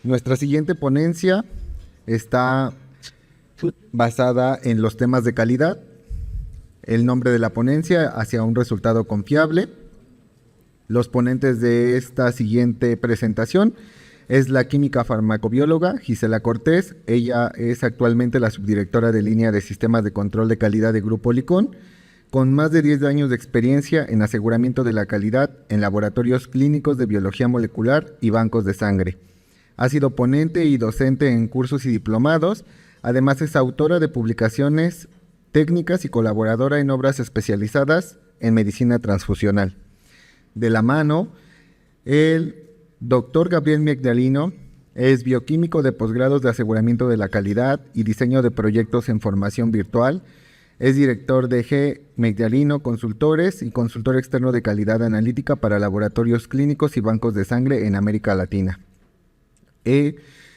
Nuestra siguiente ponencia está basada en los temas de calidad. El nombre de la ponencia, hacia un resultado confiable. Los ponentes de esta siguiente presentación es la química farmacobióloga Gisela Cortés. Ella es actualmente la subdirectora de línea de sistemas de control de calidad de Grupo Licón, con más de 10 años de experiencia en aseguramiento de la calidad en laboratorios clínicos de biología molecular y bancos de sangre. Ha sido ponente y docente en cursos y diplomados. Además es autora de publicaciones técnicas y colaboradora en obras especializadas en medicina transfusional. De la mano, el doctor Gabriel Megdalino es bioquímico de posgrados de aseguramiento de la calidad y diseño de proyectos en formación virtual. Es director de G. Megdalino Consultores y consultor externo de calidad analítica para laboratorios clínicos y bancos de sangre en América Latina.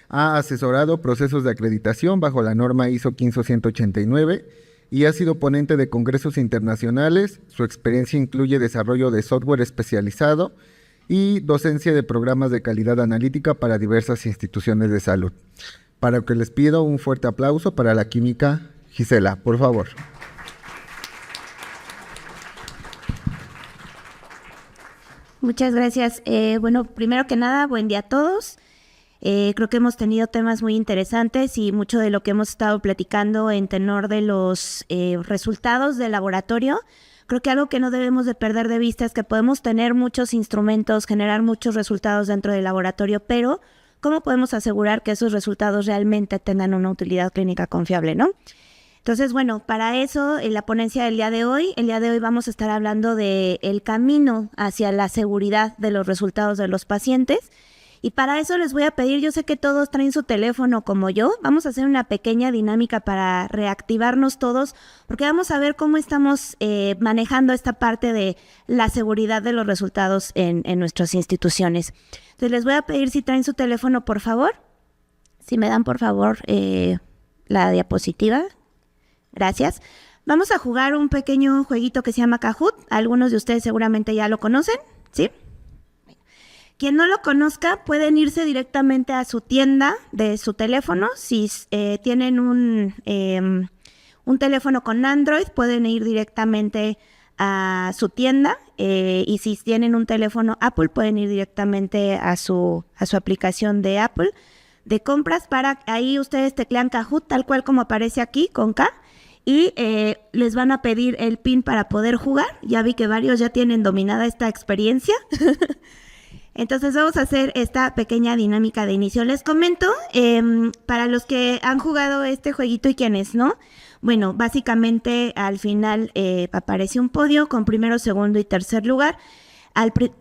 Ha asesorado procesos de acreditación bajo la norma ISO 15189 y ha sido ponente de congresos internacionales. Su experiencia incluye desarrollo de software especializado y docencia de programas de calidad analítica para diversas instituciones de salud. Para lo que les pido un fuerte aplauso para la química Gisela, por favor. Muchas gracias. Bueno, primero que nada, buen día a todos. Creo que hemos tenido temas muy interesantes y mucho de lo que hemos estado platicando en tenor de los resultados del laboratorio. Creo que algo que no debemos de perder de vista es que podemos tener muchos instrumentos, generar muchos resultados dentro del laboratorio, pero ¿cómo podemos asegurar que esos resultados realmente tengan una utilidad clínica confiable, no? Entonces, bueno, para eso, en la ponencia el día de hoy vamos a estar hablando del camino hacia la seguridad de los resultados de los pacientes. Y para eso les voy a pedir, yo sé que todos traen su teléfono como yo, vamos a hacer una pequeña dinámica para reactivarnos todos, porque vamos a ver cómo estamos manejando esta parte de la seguridad de los resultados en nuestras instituciones. Entonces les voy a pedir si traen su teléfono, por favor, si me dan por favor la diapositiva, gracias. Vamos a jugar un pequeño jueguito que se llama Kahoot, algunos de ustedes seguramente ya lo conocen, ¿sí? Quien no lo conozca, pueden irse directamente a su tienda de su teléfono. Si tienen un teléfono con Android, pueden ir directamente a su tienda. Y si tienen un teléfono Apple, pueden ir directamente a su aplicación de Apple de compras. Para ahí ustedes teclean Kahoot, tal cual como aparece aquí, con K. Y les van a pedir el PIN para poder jugar. Ya vi que varios ya tienen dominada esta experiencia. Entonces vamos a hacer esta pequeña dinámica de inicio. Les comento, para los que han jugado este jueguito y quienes no, bueno, básicamente al final aparece un podio con primero, segundo y tercer lugar.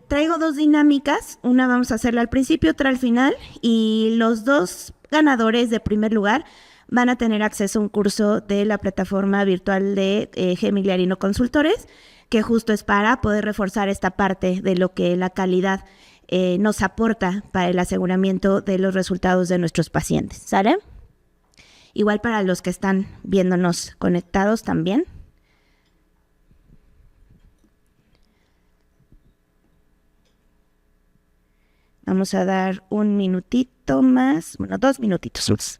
Traigo dos dinámicas, una vamos a hacerla al principio, otra al final, y los dos ganadores de primer lugar van a tener acceso a un curso de la plataforma virtual de G. Megdalino Consultores, que justo es para poder reforzar esta parte de lo que la calidad nos aporta para el aseguramiento de los resultados de nuestros pacientes, ¿sale? Igual para los que están viéndonos conectados también. Vamos a dar un minutito más, bueno, 2 minutitos más.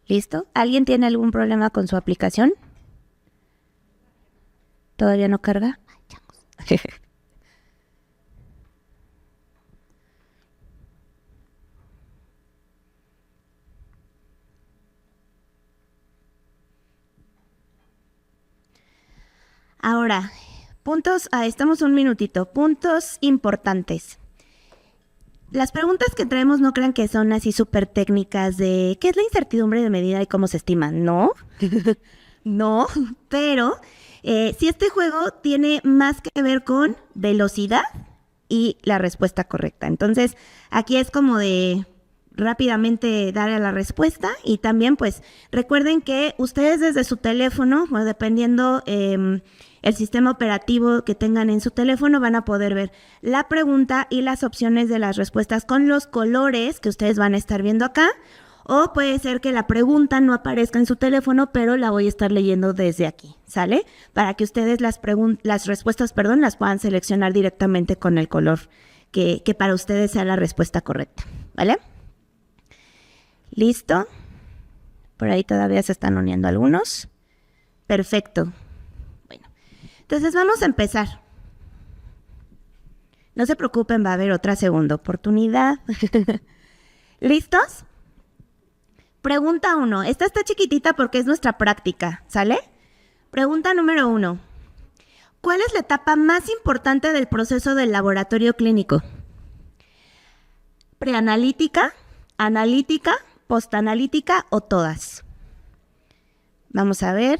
¿Listo? ¿Alguien tiene algún problema con su aplicación? ¿Todavía no carga? Ahora, puntos, estamos un minutito, puntos importantes. Las preguntas que traemos no crean que son así súper técnicas de ¿qué es la incertidumbre de medida y cómo se estima? No, no, pero si este juego tiene más que ver con velocidad y la respuesta correcta. Entonces, aquí es como de rápidamente dar a la respuesta y también pues recuerden que ustedes desde su teléfono, bueno, dependiendo el sistema operativo que tengan en su teléfono, van a poder ver la pregunta y las opciones de las respuestas con los colores que ustedes van a estar viendo acá, O puede ser que la pregunta no aparezca en su teléfono, pero la voy a estar leyendo desde aquí, ¿sale? Para que ustedes las respuestas, las puedan seleccionar directamente con el color que para ustedes sea la respuesta correcta, ¿vale? ¿Listo? Por ahí todavía se están uniendo algunos. Perfecto. Bueno, entonces vamos a empezar. No se preocupen, va a haber otra segunda oportunidad. ¿Listos? Pregunta 1. Esta está chiquitita porque es nuestra práctica, ¿sale? Pregunta número 1. ¿Cuál es la etapa más importante del proceso del laboratorio clínico? ¿Preanalítica, analítica, postanalítica o todas? Vamos a ver.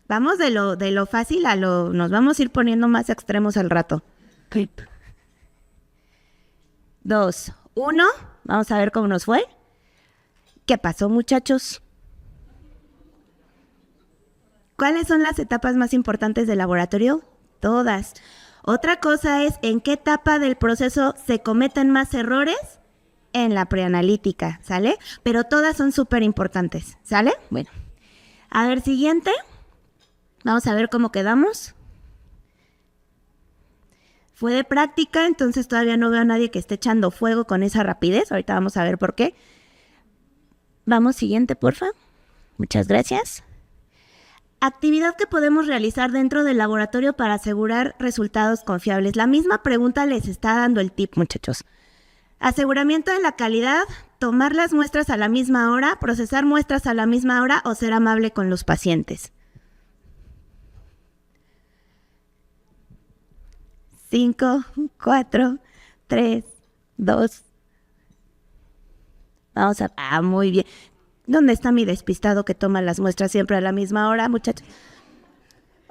Vamos de lo fácil a nos vamos a ir poniendo más extremos al rato. 2, 1. Vamos a ver cómo nos fue. ¿Qué pasó, muchachos? ¿Cuáles son las etapas más importantes del laboratorio? Todas. Otra cosa es en qué etapa del proceso se cometen más errores. En la preanalítica, ¿sale? Pero todas son súper importantes, ¿sale? Bueno, a ver, siguiente. Vamos a ver cómo quedamos. Fue de práctica, entonces todavía no veo a nadie que esté echando fuego con esa rapidez. Ahorita vamos a ver por qué. Vamos, siguiente, porfa. Muchas gracias. Actividad que podemos realizar dentro del laboratorio para asegurar resultados confiables. La misma pregunta les está dando el tip, muchachos. Aseguramiento de la calidad, tomar las muestras a la misma hora, procesar muestras a la misma hora o ser amable con los pacientes. 5, 4, 3, 2. Vamos a... muy bien. ¿Dónde está mi despistado que toma las muestras siempre a la misma hora, muchachos?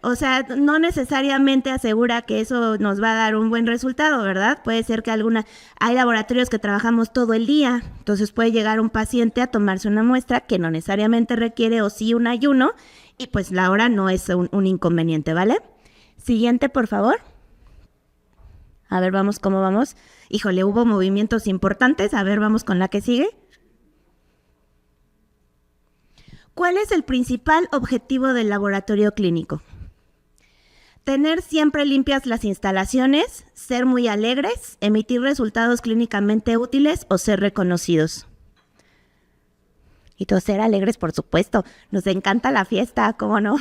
O sea, no necesariamente asegura que eso nos va a dar un buen resultado, ¿verdad? Puede ser que hay laboratorios que trabajamos todo el día, entonces puede llegar un paciente a tomarse una muestra que no necesariamente requiere o sí un ayuno y pues la hora no es un inconveniente, ¿vale? Siguiente, por favor. A ver, vamos, ¿cómo vamos? Híjole, hubo movimientos importantes. A ver, vamos con la que sigue. ¿Cuál es el principal objetivo del laboratorio clínico? Tener siempre limpias las instalaciones, ser muy alegres, emitir resultados clínicamente útiles o ser reconocidos. Y todos ser alegres, por supuesto. Nos encanta la fiesta, ¿cómo no?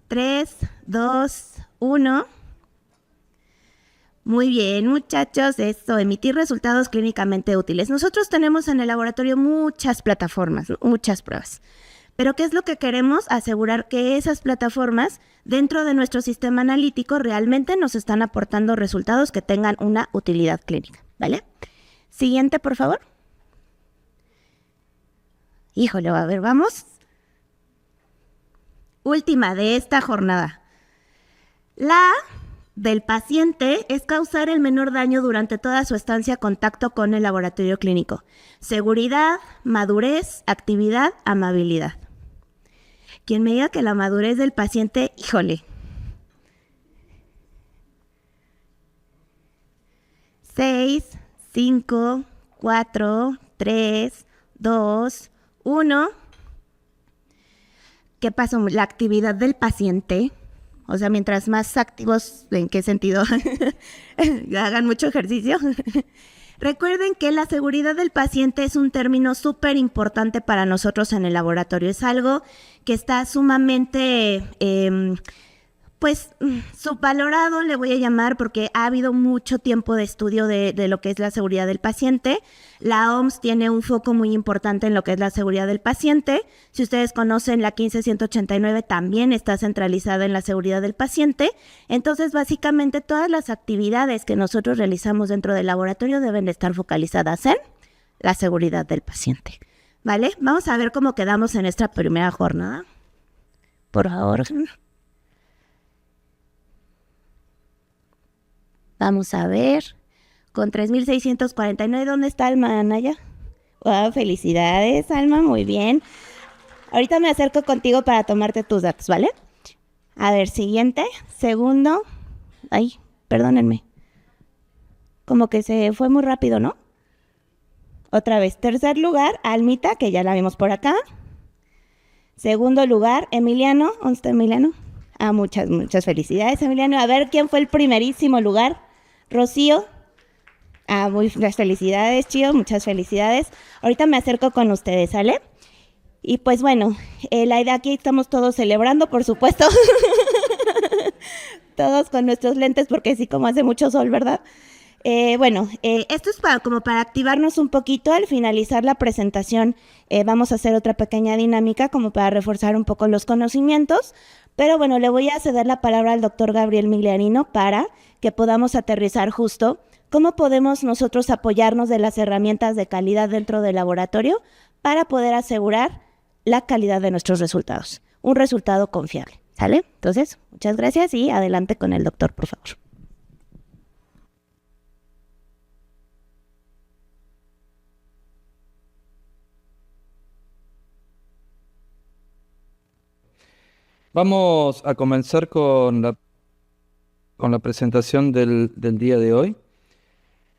3, 2, 1. Muy bien, muchachos, eso, emitir resultados clínicamente útiles. Nosotros tenemos en el laboratorio muchas plataformas, muchas pruebas. Pero ¿qué es lo que queremos? Asegurar que esas plataformas dentro de nuestro sistema analítico realmente nos están aportando resultados que tengan una utilidad clínica, ¿vale? Siguiente, por favor. Híjole, a ver, vamos. Última de esta jornada. La del paciente es causar el menor daño durante toda su estancia contacto con el laboratorio clínico. Seguridad, madurez, actividad, amabilidad. Quien me diga que la madurez del paciente, híjole. 6, 5, 4, 3, 2, 1. ¿Qué pasó? La actividad del paciente. O sea, mientras más activos, ¿en qué sentido? Hagan mucho ejercicio. Recuerden que la seguridad del paciente es un término súper importante para nosotros en el laboratorio. Es algo que está sumamente, subvalorado, le voy a llamar, porque ha habido mucho tiempo de estudio de lo que es la seguridad del paciente. La OMS tiene un foco muy importante en lo que es la seguridad del paciente. Si ustedes conocen la 15189, también está centralizada en la seguridad del paciente. Entonces, básicamente, todas las actividades que nosotros realizamos dentro del laboratorio deben de estar focalizadas en la seguridad del paciente, ¿vale? Vamos a ver cómo quedamos en esta primera jornada. Por favor. Vamos a ver. Con 3,649, ¿dónde está Alma, Anaya? Wow, felicidades, Alma, muy bien. Ahorita me acerco contigo para tomarte tus datos, ¿vale? A ver, siguiente, segundo. Ay, perdónenme. Como que se fue muy rápido, ¿no? Otra vez. Tercer lugar, Almita, que ya la vimos por acá. Segundo lugar, Emiliano. ¿Dónde está Emiliano? Muchas felicidades, Emiliano. A ver, ¿quién fue el primerísimo lugar? Rocío. Muchas felicidades, Chío. Muchas felicidades. Ahorita me acerco con ustedes, ¿sale? Y pues bueno, la idea aquí estamos todos celebrando, por supuesto. Todos con nuestros lentes, porque sí, como hace mucho sol, ¿verdad? Esto es como para activarnos un poquito. Al finalizar la presentación vamos a hacer otra pequeña dinámica como para reforzar un poco los conocimientos. Pero bueno, le voy a ceder la palabra al doctor Gabriel Migliarino para que podamos aterrizar justo cómo podemos nosotros apoyarnos de las herramientas de calidad dentro del laboratorio para poder asegurar la calidad de nuestros resultados. Un resultado confiable, ¿sale? Entonces, muchas gracias y adelante con el doctor, por favor. Vamos a comenzar con la presentación del día de hoy.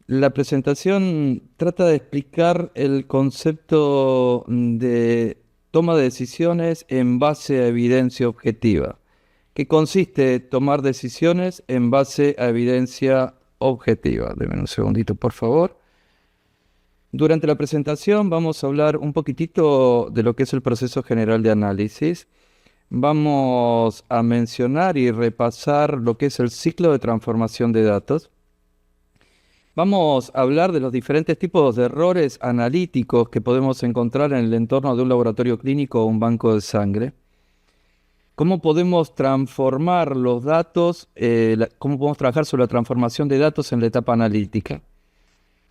La presentación trata de explicar el concepto de toma de decisiones en base a evidencia objetiva, que consiste en tomar decisiones en base a evidencia objetiva. Denme un segundito, por favor. Durante la presentación vamos a hablar un poquitito de lo que es el proceso general de análisis. Vamos a mencionar y repasar lo que es el ciclo de transformación de datos. Vamos a hablar de los diferentes tipos de errores analíticos que podemos encontrar en el entorno de un laboratorio clínico o un banco de sangre. Cómo podemos transformar los datos, cómo podemos trabajar sobre la transformación de datos en la etapa analítica.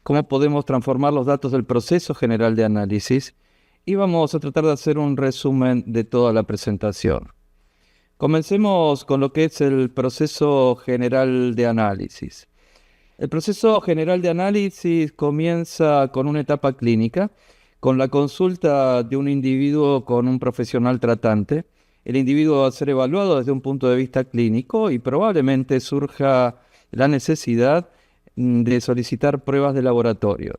Cómo podemos transformar los datos del proceso general de análisis. Y vamos a tratar de hacer un resumen de toda la presentación. Comencemos con lo que es el proceso general de análisis. El proceso general de análisis comienza con una etapa clínica, con la consulta de un individuo con un profesional tratante. El individuo va a ser evaluado desde un punto de vista clínico y probablemente surja la necesidad de solicitar pruebas de laboratorio.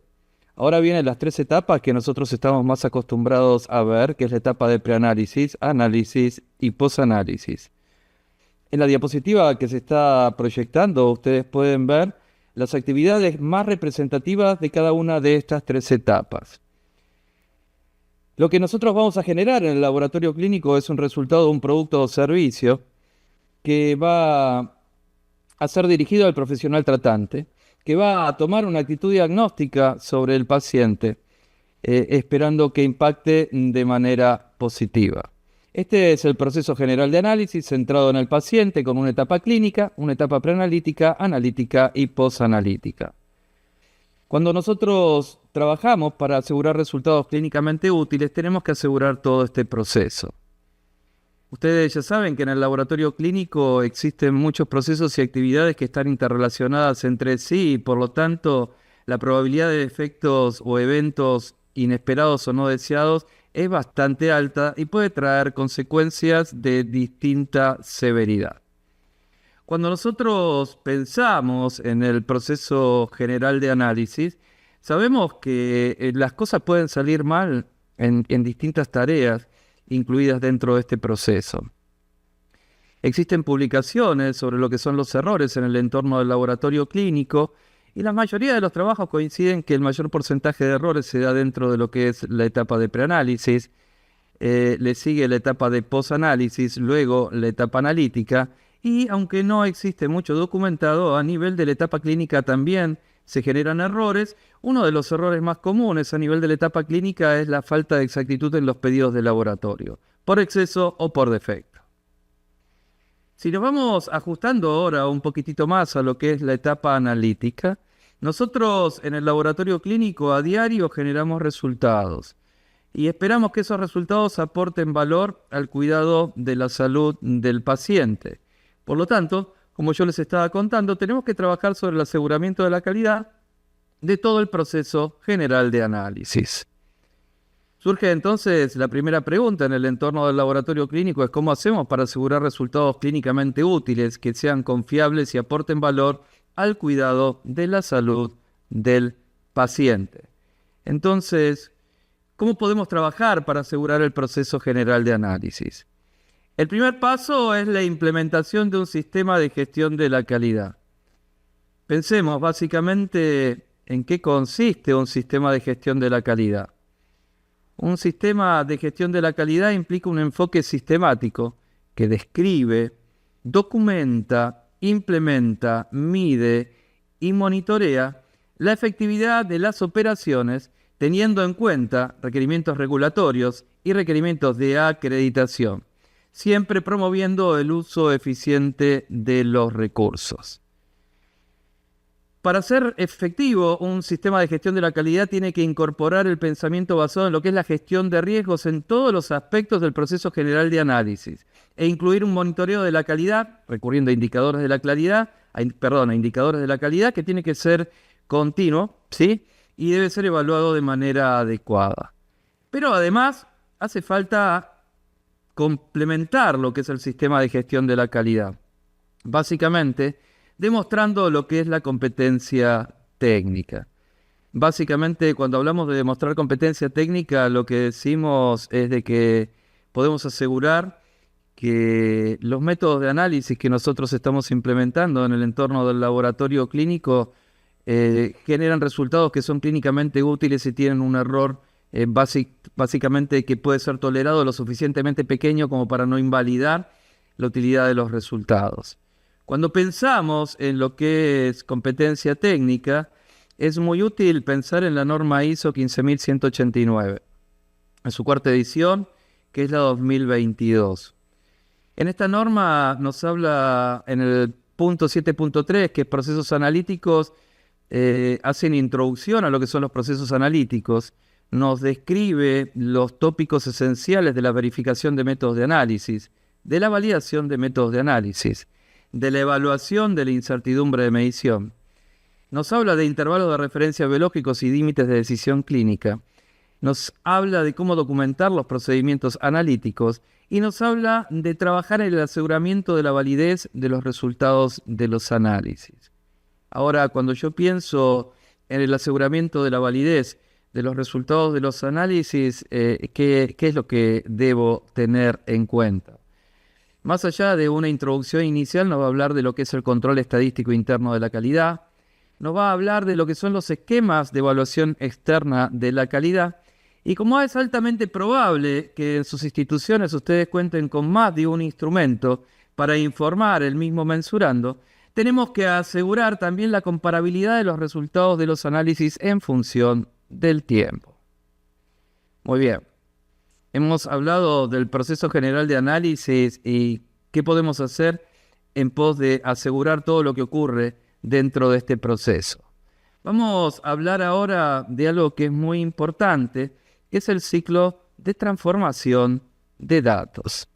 Ahora vienen las tres etapas que nosotros estamos más acostumbrados a ver, que es la etapa de preanálisis, análisis y posanálisis. En la diapositiva que se está proyectando, ustedes pueden ver las actividades más representativas de cada una de estas tres etapas. Lo que nosotros vamos a generar en el laboratorio clínico es un resultado de un producto o servicio que va a ser dirigido al profesional tratante, que va a tomar una actitud diagnóstica sobre el paciente, esperando que impacte de manera positiva. Este es el proceso general de análisis centrado en el paciente con una etapa clínica, una etapa preanalítica, analítica y posanalítica. Cuando nosotros trabajamos para asegurar resultados clínicamente útiles, tenemos que asegurar todo este proceso. Ustedes ya saben que en el laboratorio clínico existen muchos procesos y actividades que están interrelacionadas entre sí y por lo tanto la probabilidad de efectos o eventos inesperados o no deseados es bastante alta y puede traer consecuencias de distinta severidad. Cuando nosotros pensamos en el proceso general de análisis, sabemos que las cosas pueden salir mal en distintas tareas incluidas dentro de este proceso. Existen publicaciones sobre lo que son los errores en el entorno del laboratorio clínico y la mayoría de los trabajos coinciden que el mayor porcentaje de errores se da dentro de lo que es la etapa de preanálisis, le sigue la etapa de posanálisis, luego la etapa analítica y aunque no existe mucho documentado, a nivel de la etapa clínica también se generan errores. Uno de los errores más comunes a nivel de la etapa clínica es la falta de exactitud en los pedidos de laboratorio, por exceso o por defecto. Si nos vamos ajustando ahora un poquitito más a lo que es la etapa analítica, nosotros en el laboratorio clínico a diario generamos resultados y esperamos que esos resultados aporten valor al cuidado de la salud del paciente. Por lo tanto, como yo les estaba contando, tenemos que trabajar sobre el aseguramiento de la calidad de todo el proceso general de análisis. Surge entonces la primera pregunta en el entorno del laboratorio clínico, es ¿cómo hacemos para asegurar resultados clínicamente útiles que sean confiables y aporten valor al cuidado de la salud del paciente. Entonces, ¿cómo podemos trabajar para asegurar el proceso general de análisis? El primer paso es la implementación de un sistema de gestión de la calidad. Pensemos básicamente en qué consiste un sistema de gestión de la calidad. Un sistema de gestión de la calidad implica un enfoque sistemático que describe, documenta, implementa, mide y monitorea la efectividad de las operaciones teniendo en cuenta requerimientos regulatorios y requerimientos de acreditación, siempre promoviendo el uso eficiente de los recursos. Para ser efectivo, un sistema de gestión de la calidad tiene que incorporar el pensamiento basado en lo que es la gestión de riesgos en todos los aspectos del proceso general de análisis e incluir un monitoreo de la calidad, recurriendo a indicadores de la calidad, a indicadores de la calidad que tiene que ser continuo, ¿sí? Y debe ser evaluado de manera adecuada. Pero además hace falta complementar lo que es el sistema de gestión de la calidad. Básicamente, demostrando lo que es la competencia técnica. Básicamente, cuando hablamos de demostrar competencia técnica, lo que decimos es de que podemos asegurar que los métodos de análisis que nosotros estamos implementando en el entorno del laboratorio clínico generan resultados que son clínicamente útiles y tienen un error básicamente que puede ser tolerado lo suficientemente pequeño como para no invalidar la utilidad de los resultados. Cuando pensamos en lo que es competencia técnica, es muy útil pensar en la norma ISO 15189, en su cuarta edición, que es la 2022. En esta norma nos habla en el punto 7.3 que procesos analíticos hacen introducción a lo que son los procesos analíticos, nos describe los tópicos esenciales de la verificación de métodos de análisis, de la validación de métodos de análisis, de la evaluación de la incertidumbre de medición. Nos habla de intervalos de referencia biológicos y límites de decisión clínica. Nos habla de cómo documentar los procedimientos analíticos y nos habla de trabajar en el aseguramiento de la validez de los resultados de los análisis. Ahora, cuando yo pienso en el aseguramiento de la validez de los resultados de los análisis, ¿qué es lo que debo tener en cuenta? Más allá de una introducción inicial, nos va a hablar de lo que es el control estadístico interno de la calidad, nos va a hablar de lo que son los esquemas de evaluación externa de la calidad, y como es altamente probable que en sus instituciones ustedes cuenten con más de un instrumento para informar el mismo mensurando, tenemos que asegurar también la comparabilidad de los resultados de los análisis en función del tiempo. Muy bien. Hemos hablado del proceso general de análisis y qué podemos hacer en pos de asegurar todo lo que ocurre dentro de este proceso. Vamos a hablar ahora de algo que es muy importante, que es el ciclo de transformación de datos.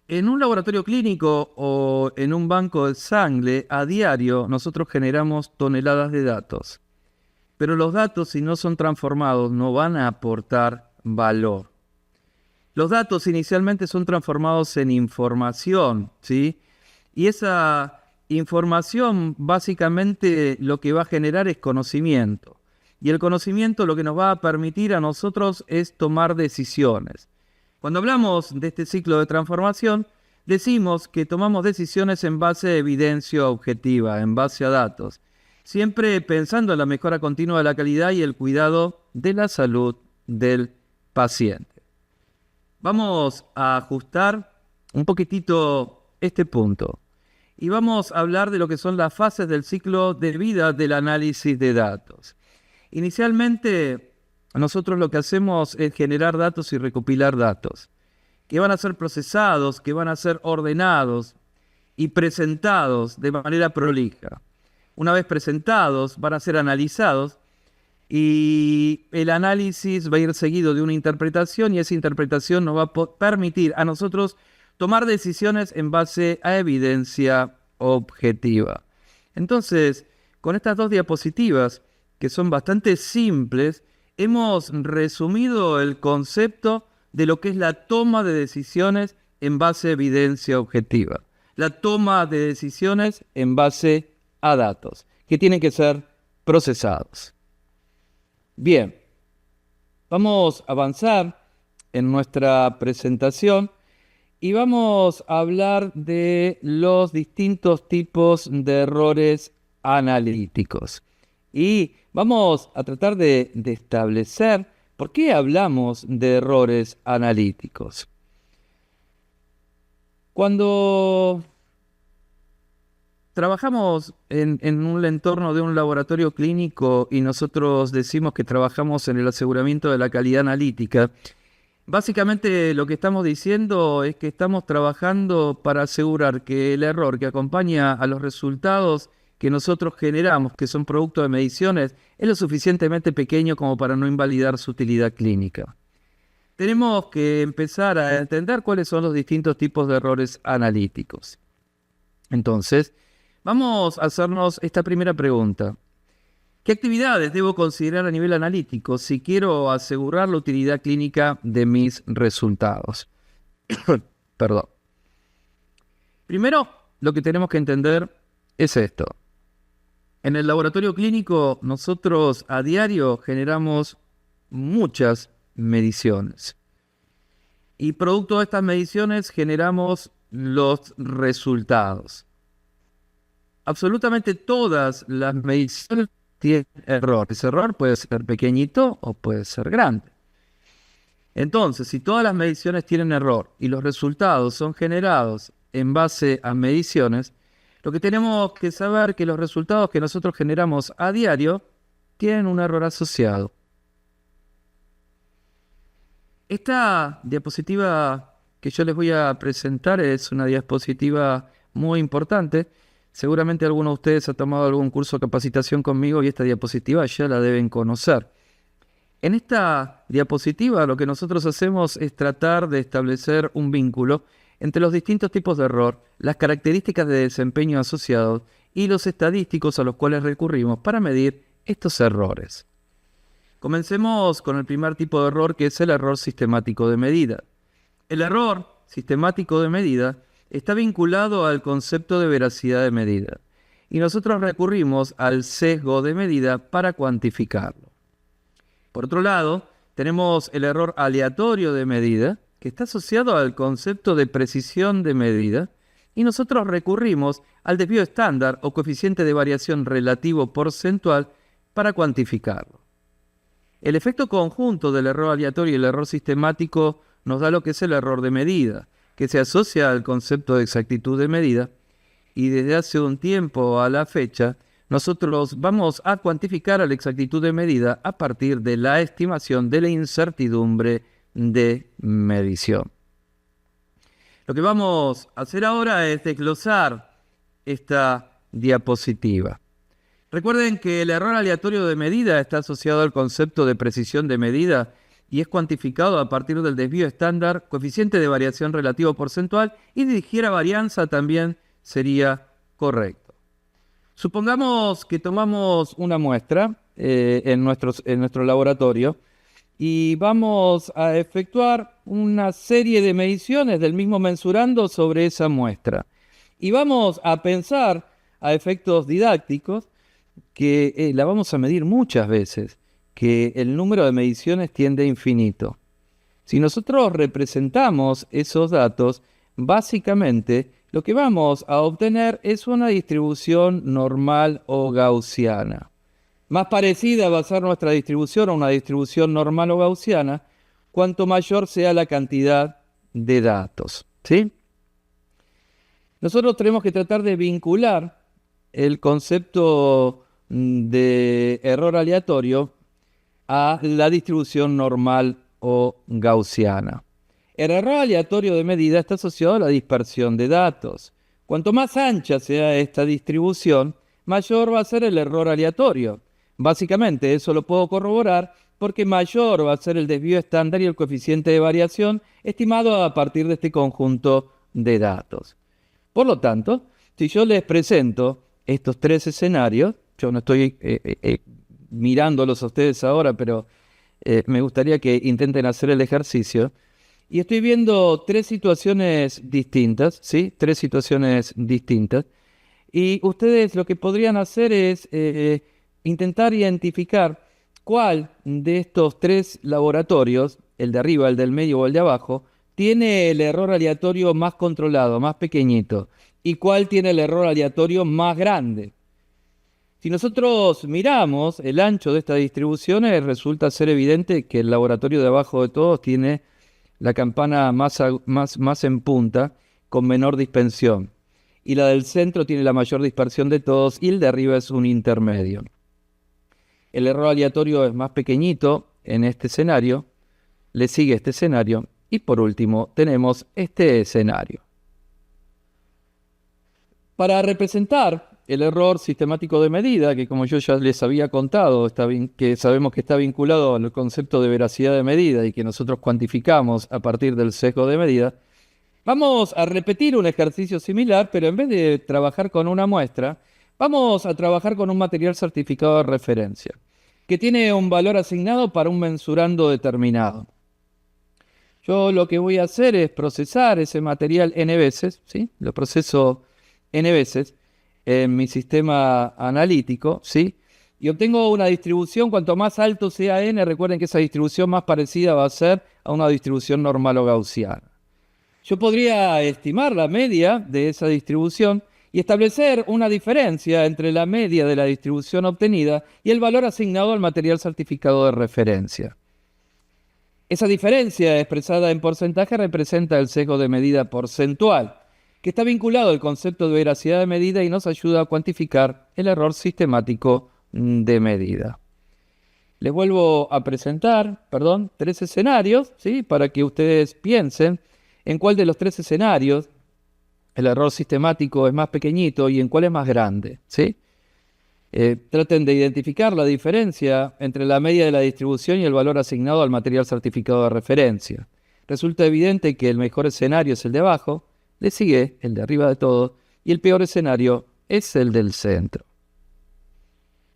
En un laboratorio clínico o en un banco de sangre, a diario nosotros generamos toneladas de datos. Pero los datos, si no son transformados, no van a aportar valor. Los datos inicialmente son transformados en información, ¿sí? Y esa información básicamente lo que va a generar es conocimiento. Y el conocimiento lo que nos va a permitir a nosotros es tomar decisiones. Cuando hablamos de este ciclo de transformación, decimos que tomamos decisiones en base a evidencia objetiva, en base a datos, siempre pensando en la mejora continua de la calidad y el cuidado de la salud del paciente. Vamos a ajustar un poquitito este punto y vamos a hablar de lo que son las fases del ciclo de vida del análisis de datos. Inicialmente, nosotros lo que hacemos es generar datos y recopilar datos, que van a ser procesados, que van a ser ordenados y presentados de manera prolija. Una vez presentados, van a ser analizados y el análisis va a ir seguido de una interpretación y esa interpretación nos va a permitir a nosotros tomar decisiones en base a evidencia objetiva. Entonces, con estas dos diapositivas, que son bastante simples, hemos resumido el concepto de lo que es la toma de decisiones en base a evidencia objetiva. la toma de decisiones en base a datos, que tienen que ser procesados. Bien, vamos a avanzar en nuestra presentación y vamos a hablar de los distintos tipos de errores analíticos. Y vamos a tratar de establecer por qué hablamos de errores analíticos. Cuando trabajamos en un entorno de un laboratorio clínico y nosotros decimos que trabajamos en el aseguramiento de la calidad analítica, básicamente lo que estamos diciendo es que estamos trabajando para asegurar que el error que acompaña a los resultados que nosotros generamos, que son producto de mediciones, es lo suficientemente pequeño como para no invalidar su utilidad clínica. Tenemos que empezar a entender cuáles son los distintos tipos de errores analíticos. Entonces, vamos a hacernos esta primera pregunta. ¿Qué actividades debo considerar a nivel analítico si quiero asegurar la utilidad clínica de mis resultados? Perdón. Primero, lo que tenemos que entender es esto. En el laboratorio clínico, nosotros a diario generamos muchas mediciones. Y producto de estas mediciones generamos los resultados. Absolutamente todas las mediciones tienen error. Ese error puede ser pequeñito o puede ser grande. Entonces, si todas las mediciones tienen error y los resultados son generados en base a mediciones, lo que tenemos que saber es que los resultados que nosotros generamos a diario tienen un error asociado. Esta diapositiva que yo les voy a presentar es una diapositiva muy importante. Seguramente alguno de ustedes ha tomado algún curso de capacitación conmigo y esta diapositiva ya la deben conocer. En esta diapositiva lo que nosotros hacemos es tratar de establecer un vínculo entre los distintos tipos de error, las características de desempeño asociados y los estadísticos a los cuales recurrimos para medir estos errores. Comencemos con el primer tipo de error, que es el error sistemático de medida. El error sistemático de medida está vinculado al concepto de veracidad de medida y nosotros recurrimos al sesgo de medida para cuantificarlo. Por otro lado, tenemos el error aleatorio de medida, que está asociado al concepto de precisión de medida, y nosotros recurrimos al desvío estándar o coeficiente de variación relativo porcentual para cuantificarlo. El efecto conjunto del error aleatorio y el error sistemático nos da lo que es el error de medida, que se asocia al concepto de exactitud de medida, y desde hace un tiempo a la fecha, nosotros vamos a cuantificar a la exactitud de medida a partir de la estimación de la incertidumbre de medición. Lo que vamos a hacer ahora es desglosar esta diapositiva. Recuerden que el error aleatorio de medida está asociado al concepto de precisión de medida y es cuantificado a partir del desvío estándar, coeficiente de variación relativo porcentual y de ligera varianza también sería correcto. Supongamos que tomamos una muestra en nuestro laboratorio y vamos a efectuar una serie de mediciones del mismo mensurando sobre esa muestra. Y vamos a pensar a efectos didácticos que la vamos a medir muchas veces, que el número de mediciones tiende a infinito. Si nosotros representamos esos datos, básicamente lo que vamos a obtener es una distribución normal o gaussiana. Más parecida va a ser nuestra distribución a una distribución normal o gaussiana, cuanto mayor sea la cantidad de datos, ¿sí? Nosotros tenemos que tratar de vincular el concepto de error aleatorio a la distribución normal o gaussiana. El error aleatorio de medida está asociado a la dispersión de datos. Cuanto más ancha sea esta distribución, mayor va a ser el error aleatorio. Básicamente eso lo puedo corroborar porque mayor va a ser el desvío estándar y el coeficiente de variación estimado a partir de este conjunto de datos. Por lo tanto, si yo les presento estos tres escenarios, yo no estoy mirándolos a ustedes ahora, pero me gustaría que intenten hacer el ejercicio. y estoy viendo tres situaciones distintas, ¿sí? Tres situaciones distintas. Y ustedes lo que podrían hacer es intentar identificar cuál de estos tres laboratorios, el de arriba, el del medio o el de abajo, tiene el error aleatorio más controlado, más pequeñito, y cuál tiene el error aleatorio más grande. Si nosotros miramos el ancho de estas distribuciones, resulta ser evidente que el laboratorio de abajo de todos tiene la campana más en punta, con menor dispersión. Y la del centro tiene la mayor dispersión de todos, y el de arriba es un intermedio. El error aleatorio es más pequeñito en este escenario, le sigue este escenario, y por último tenemos este escenario. Para representar el error sistemático de medida, que como yo ya les había contado, que sabemos que está vinculado al concepto de veracidad de medida y que nosotros cuantificamos a partir del sesgo de medida, vamos a repetir un ejercicio similar, pero en vez de trabajar con una muestra, vamos a trabajar con un material certificado de referencia, que tiene un valor asignado para un mensurando determinado. Yo lo que voy a hacer es procesar ese material n veces, ¿sí? Lo proceso n veces en mi sistema analítico, ¿sí? Y obtengo una distribución, cuanto más alto sea n, recuerden que esa distribución más parecida va a ser a una distribución normal o gaussiana. Yo podría estimar la media de esa distribución y establecer una diferencia entre la media de la distribución obtenida y el valor asignado al material certificado de referencia. Esa diferencia expresada en porcentaje representa el sesgo de medida porcentual, que está vinculado al concepto de veracidad de medida y nos ayuda a cuantificar el error sistemático de medida. Les vuelvo a presentar, tres escenarios, ¿sí? Para que ustedes piensen en cuál de los tres escenarios el error sistemático es más pequeñito y en cuál es más grande, ¿sí? Traten de identificar la diferencia entre la media de la distribución y el valor asignado al material certificado de referencia. Resulta evidente que el mejor escenario es el de abajo, le sigue el de arriba de todo, y el peor escenario es el del centro.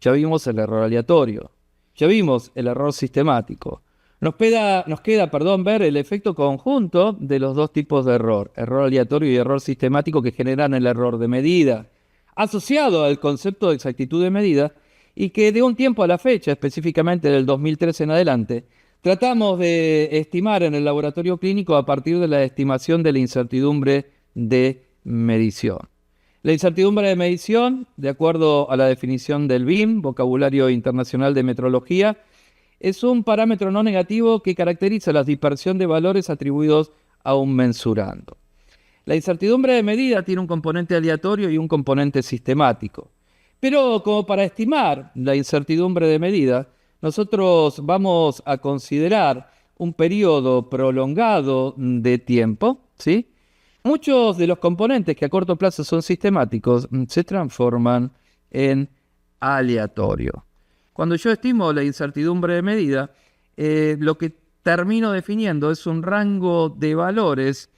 Ya vimos el error aleatorio, ya vimos el error sistemático. Nos queda ver el efecto conjunto de los dos tipos de error aleatorio y error sistemático, que generan el error de medida, asociado al concepto de exactitud de medida, y que de un tiempo a la fecha, específicamente del 2003 en adelante, tratamos de estimar en el laboratorio clínico a partir de la estimación de la incertidumbre de medición. La incertidumbre de medición, de acuerdo a la definición del BIM, Vocabulario Internacional de Metrología, es un parámetro no negativo que caracteriza la dispersión de valores atribuidos a un mensurando. La incertidumbre de medida tiene un componente aleatorio y un componente sistemático. Pero como para estimar la incertidumbre de medida, nosotros vamos a considerar un periodo prolongado de tiempo, ¿sí? Muchos de los componentes que a corto plazo son sistemáticos se transforman en aleatorio. Cuando yo estimo la incertidumbre de medida, lo que termino definiendo es un rango de valores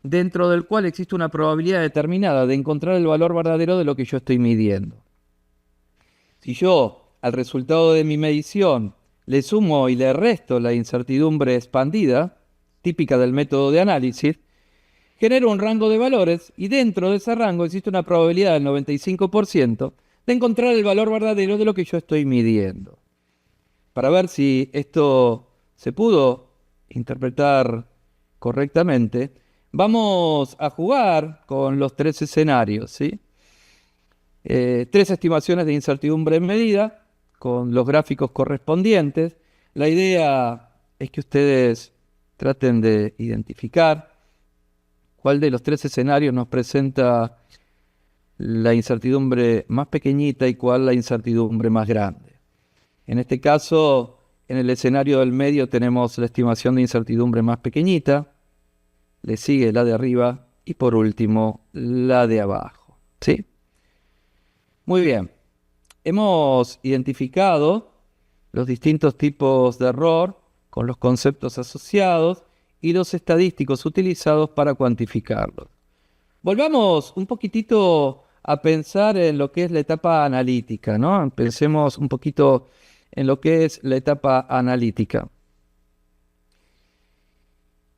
dentro del cual existe una probabilidad determinada de encontrar el valor verdadero de lo que yo estoy midiendo. Si yo al resultado de mi medición le sumo y le resto la incertidumbre expandida, típica del método de análisis, genero un rango de valores y dentro de ese rango existe una probabilidad del 95% de encontrar el valor verdadero de lo que yo estoy midiendo. Para ver si esto se pudo interpretar correctamente, vamos a jugar con los tres escenarios, ¿sí? Tres estimaciones de incertidumbre en medida, con los gráficos correspondientes. La idea es que ustedes traten de identificar cuál de los tres escenarios nos presenta la incertidumbre más pequeñita y cuál la incertidumbre más grande. En este caso, en el escenario del medio tenemos la estimación de incertidumbre más pequeñita, le sigue la de arriba y por último la de abajo, ¿sí? Muy bien, hemos identificado los distintos tipos de error con los conceptos asociados y los estadísticos utilizados para cuantificarlos. Volvamos un poquitito a pensar en lo que es la etapa analítica, ¿no? Pensemos un poquito en lo que es la etapa analítica.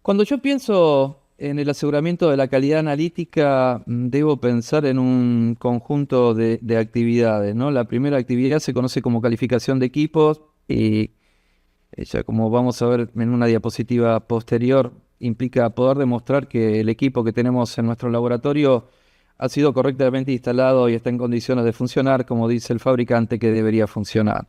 Cuando yo pienso en el aseguramiento de la calidad analítica, debo pensar en un conjunto de actividades, ¿no? La primera actividad se conoce como calificación de equipos y ya como vamos a ver en una diapositiva posterior, implica poder demostrar que el equipo que tenemos en nuestro laboratorio ha sido correctamente instalado y está en condiciones de funcionar como dice el fabricante que debería funcionar.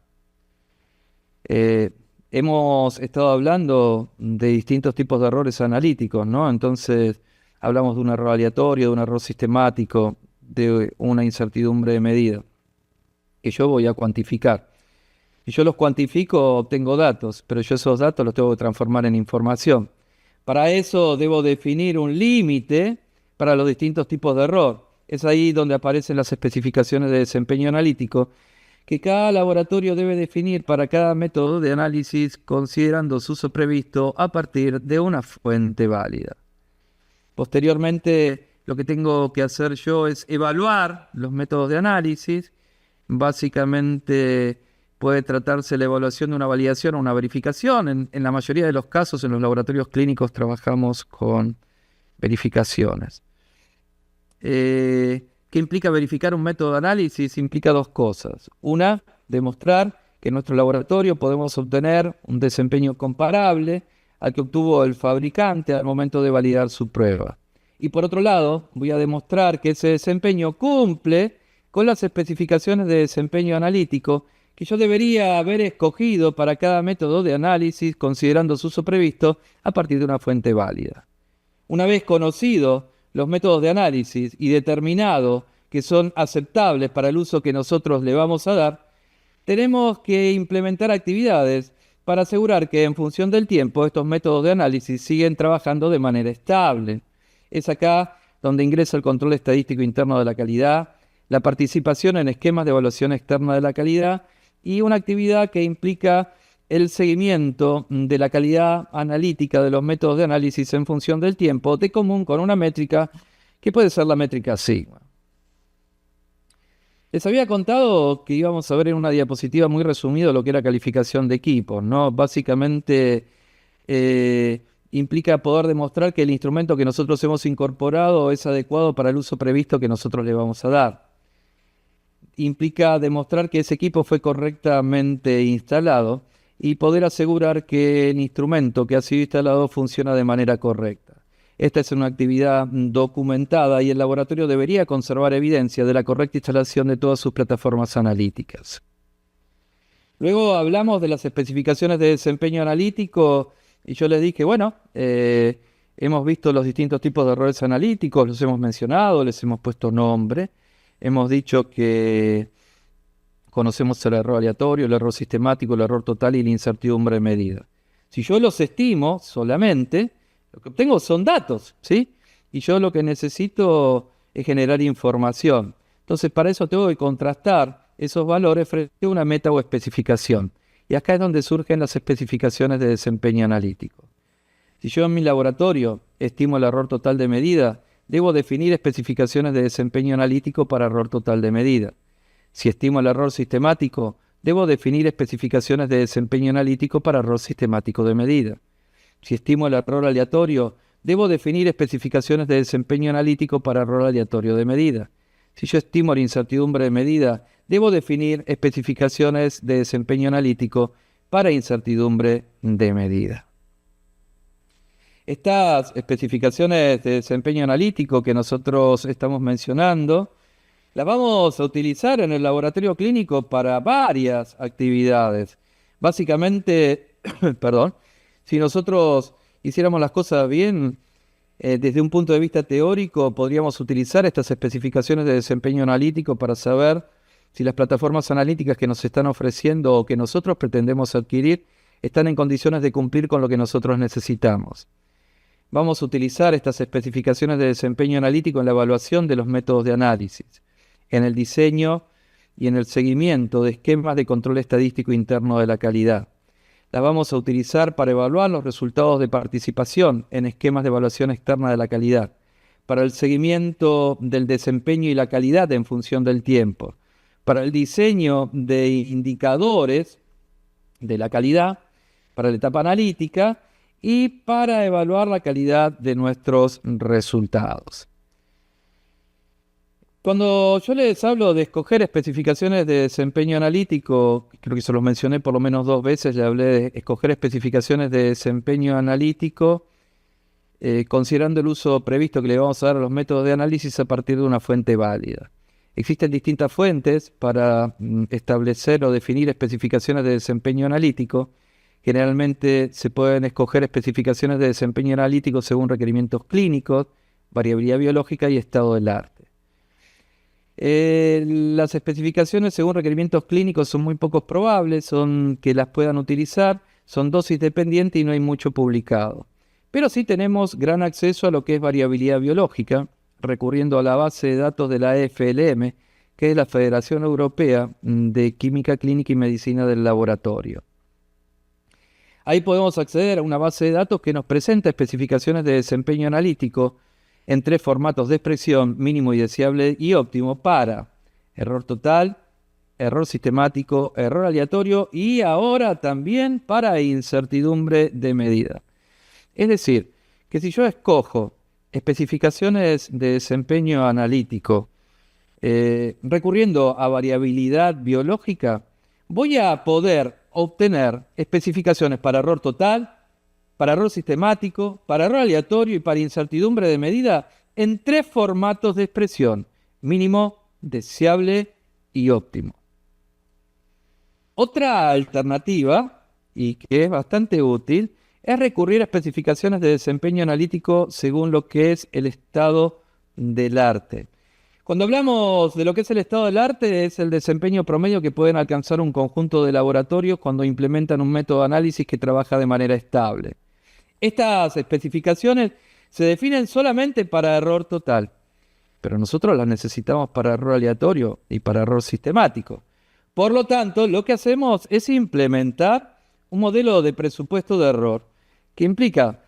Hemos estado hablando de distintos tipos de errores analíticos, ¿no? Entonces, hablamos de un error aleatorio, de un error sistemático, de una incertidumbre de medida, que yo voy a cuantificar. Si yo los cuantifico, obtengo datos, pero yo esos datos los tengo que transformar en información. Para eso debo definir un límite para los distintos tipos de error. Es ahí donde aparecen las especificaciones de desempeño analítico, que cada laboratorio debe definir para cada método de análisis considerando su uso previsto a partir de una fuente válida. Posteriormente, lo que tengo que hacer yo es evaluar los métodos de análisis. Básicamente puede tratarse la evaluación de una validación o una verificación. En la mayoría de los casos en los laboratorios clínicos trabajamos con verificaciones. ¿Qué implica verificar un método de análisis? Implica dos cosas. Una, demostrar que en nuestro laboratorio podemos obtener un desempeño comparable al que obtuvo el fabricante al momento de validar su prueba. Y por otro lado, voy a demostrar que ese desempeño cumple con las especificaciones de desempeño analítico que yo debería haber escogido para cada método de análisis considerando su uso previsto a partir de una fuente válida. Una vez conocido los métodos de análisis y determinado que son aceptables para el uso que nosotros le vamos a dar, tenemos que implementar actividades para asegurar que en función del tiempo estos métodos de análisis siguen trabajando de manera estable. Es acá donde ingresa el control estadístico interno de la calidad, la participación en esquemas de evaluación externa de la calidad y una actividad que implica el seguimiento de la calidad analítica de los métodos de análisis en función del tiempo, de común con una métrica que puede ser la métrica sigma. Les había contado que íbamos a ver en una diapositiva muy resumida lo que era calificación de equipos, ¿no? Básicamente implica poder demostrar que el instrumento que nosotros hemos incorporado es adecuado para el uso previsto que nosotros le vamos a dar. Implica demostrar que ese equipo fue correctamente instalado y poder asegurar que el instrumento que ha sido instalado funciona de manera correcta. Esta es una actividad documentada y el laboratorio debería conservar evidencia de la correcta instalación de todas sus plataformas analíticas. Luego hablamos de las especificaciones de desempeño analítico y yo les dije, bueno, hemos visto los distintos tipos de errores analíticos, los hemos mencionado, les hemos puesto nombre, hemos dicho que conocemos el error aleatorio, el error sistemático, el error total y la incertidumbre de medida. Si yo los estimo solamente, lo que obtengo son datos, ¿sí? Y yo lo que necesito es generar información. Entonces, para eso tengo que contrastar esos valores frente a una meta o especificación. Y acá es donde surgen las especificaciones de desempeño analítico. Si yo en mi laboratorio estimo el error total de medida, debo definir especificaciones de desempeño analítico para error total de medida. Si estimo el error sistemático, debo definir especificaciones de desempeño analítico para error sistemático de medida. Si estimo el error aleatorio, debo definir especificaciones de desempeño analítico para error aleatorio de medida. Si yo estimo la incertidumbre de medida, debo definir especificaciones de desempeño analítico para incertidumbre de medida. Estas especificaciones de desempeño analítico que nosotros estamos mencionando, las vamos a utilizar en el laboratorio clínico para varias actividades. Básicamente, si nosotros hiciéramos las cosas bien, desde un punto de vista teórico, podríamos utilizar estas especificaciones de desempeño analítico para saber si las plataformas analíticas que nos están ofreciendo o que nosotros pretendemos adquirir están en condiciones de cumplir con lo que nosotros necesitamos. Vamos a utilizar estas especificaciones de desempeño analítico en la evaluación de los métodos de análisis, en el diseño y en el seguimiento de esquemas de control estadístico interno de la calidad. Las vamos a utilizar para evaluar los resultados de participación en esquemas de evaluación externa de la calidad, para el seguimiento del desempeño y la calidad en función del tiempo, para el diseño de indicadores de la calidad, para la etapa analítica y para evaluar la calidad de nuestros resultados. Cuando yo les hablo de escoger especificaciones de desempeño analítico, creo que se los mencioné por lo menos 2 veces, le hablé de escoger especificaciones de desempeño analítico, considerando el uso previsto que le vamos a dar a los métodos de análisis a partir de una fuente válida. Existen distintas fuentes para establecer o definir especificaciones de desempeño analítico. Generalmente se pueden escoger especificaciones de desempeño analítico según requerimientos clínicos, variabilidad biológica y estado del arte. Las especificaciones según requerimientos clínicos son muy poco probables, son que las puedan utilizar, son dosis dependientes y no hay mucho publicado. Pero sí tenemos gran acceso a lo que es variabilidad biológica, recurriendo a la base de datos de la FLM, que es la Federación Europea de Química Clínica y Medicina del Laboratorio. Ahí podemos acceder a una base de datos que nos presenta especificaciones de desempeño analítico en 3 formatos de expresión, mínimo y deseable y óptimo, para error total, error sistemático, error aleatorio y ahora también para incertidumbre de medida. Es decir, que si yo escojo especificaciones de desempeño analítico recurriendo a variabilidad biológica, voy a poder obtener especificaciones para error total, para error sistemático, para error aleatorio y para incertidumbre de medida en 3 formatos de expresión, mínimo, deseable y óptimo. Otra alternativa, y que es bastante útil, es recurrir a especificaciones de desempeño analítico según lo que es el estado del arte. Cuando hablamos de lo que es el estado del arte, es el desempeño promedio que pueden alcanzar un conjunto de laboratorios cuando implementan un método de análisis que trabaja de manera estable. Estas especificaciones se definen solamente para error total, pero nosotros las necesitamos para error aleatorio y para error sistemático. Por lo tanto, lo que hacemos es implementar un modelo de presupuesto de error que implica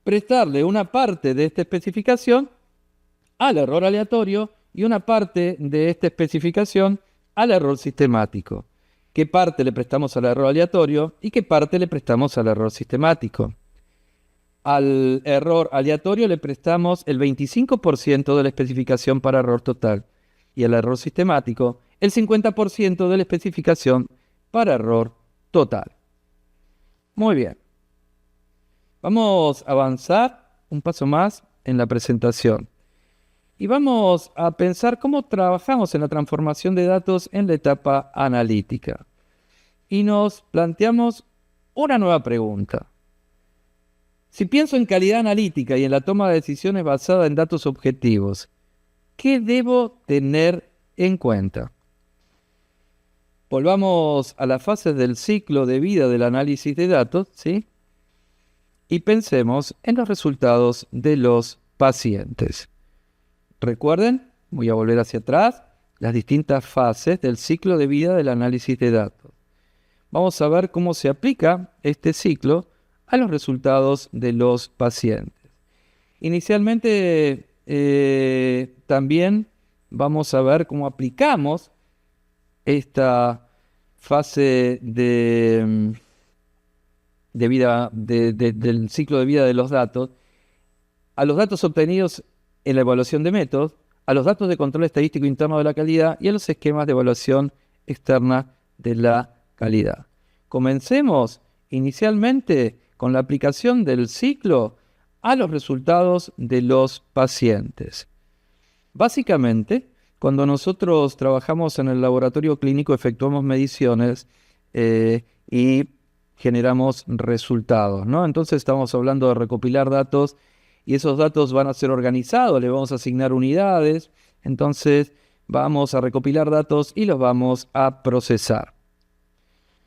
prestarle una parte de esta especificación al error aleatorio y una parte de esta especificación al error sistemático. ¿Qué parte le prestamos al error aleatorio y qué parte le prestamos al error sistemático? Al error aleatorio le prestamos el 25% de la especificación para error total y al error sistemático el 50% de la especificación para error total. Muy bien. Vamos a avanzar un paso más en la presentación y vamos a pensar cómo trabajamos en la transformación de datos en la etapa analítica. Y nos planteamos una nueva pregunta. Si pienso en calidad analítica y en la toma de decisiones basada en datos objetivos, ¿qué debo tener en cuenta? Volvamos a las fases del ciclo de vida del análisis de datos, ¿sí? Y pensemos en los resultados de los pacientes. Recuerden, voy a volver hacia atrás, las distintas fases del ciclo de vida del análisis de datos. Vamos a ver cómo se aplica este ciclo a los resultados de los pacientes. Inicialmente, también vamos a ver cómo aplicamos esta fase de vida del ciclo de vida de los datos a los datos obtenidos en la evaluación de métodos, a los datos de control estadístico interno de la calidad y a los esquemas de evaluación externa de la calidad. Comencemos inicialmente con la aplicación del ciclo a los resultados de los pacientes. Básicamente, cuando nosotros trabajamos en el laboratorio clínico, efectuamos mediciones y generamos resultados, ¿no? Entonces estamos hablando de recopilar datos y esos datos van a ser organizados, le vamos a asignar unidades, entonces vamos a recopilar datos y los vamos a procesar.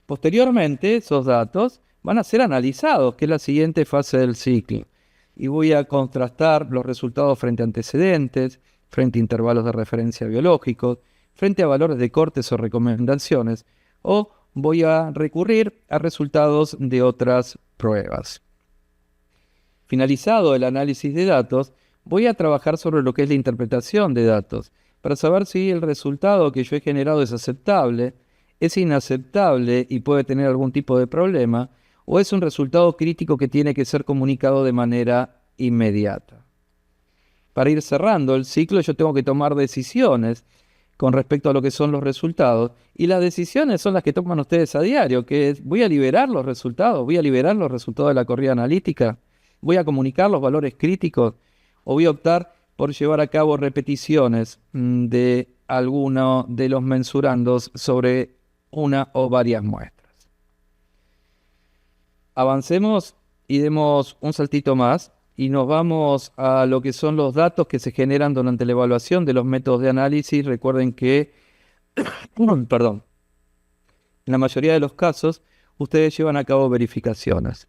Posteriormente, esos datos van a ser analizados, que es la siguiente fase del ciclo. Y voy a contrastar los resultados frente a antecedentes, frente a intervalos de referencia biológicos, frente a valores de cortes o recomendaciones, o voy a recurrir a resultados de otras pruebas. Finalizado el análisis de datos, voy a trabajar sobre lo que es la interpretación de datos, para saber si el resultado que yo he generado es aceptable, es inaceptable y puede tener algún tipo de problema, o es un resultado crítico que tiene que ser comunicado de manera inmediata. Para ir cerrando el ciclo, yo tengo que tomar decisiones con respecto a lo que son los resultados, y las decisiones son las que toman ustedes a diario, que es, voy a liberar los resultados de la corrida analítica, voy a comunicar los valores críticos, o voy a optar por llevar a cabo repeticiones de alguno de los mensurandos sobre una o varias muestras. Avancemos y demos un saltito más y nos vamos a lo que son los datos que se generan durante la evaluación de los métodos de análisis. Recuerden que, perdón, en la mayoría de los casos ustedes llevan a cabo verificaciones.